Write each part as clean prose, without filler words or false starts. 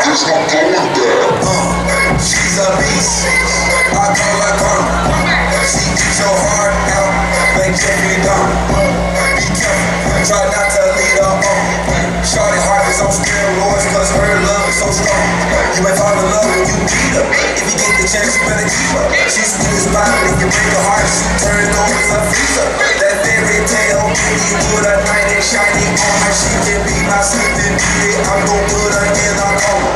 She's a beast. I call her karma. She eats your heart out, make every dumb. Be careful, try not to lead her on. Shorty heart is on steroids, cause her love is so strong. You might fall in love when you beat her. If you get the chance, you better keep her. She's sweet as pie, if you break her heart, she turns over as a freezer. That fairy tale, you put a knight and shiny on her. She can be my sleeping beauty. I'm gon' put her in a coma.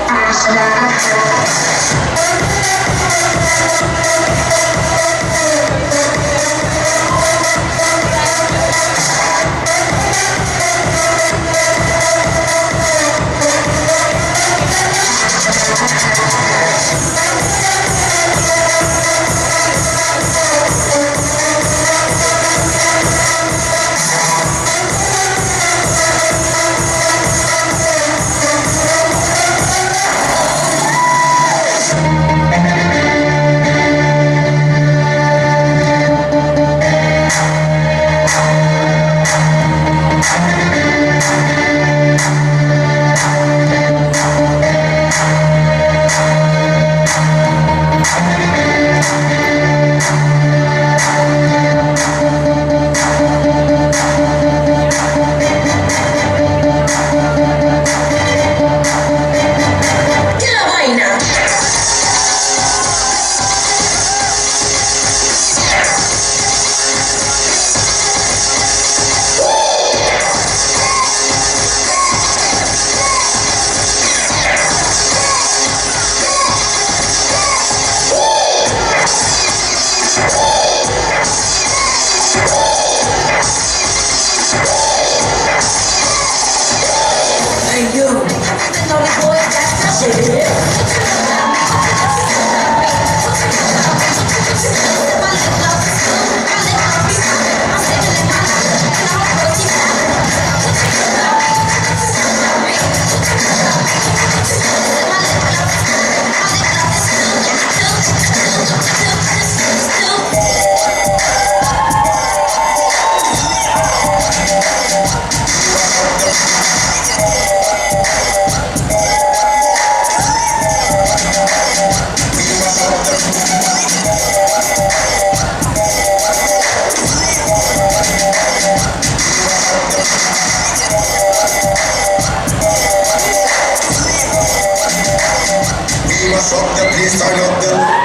Please turn up the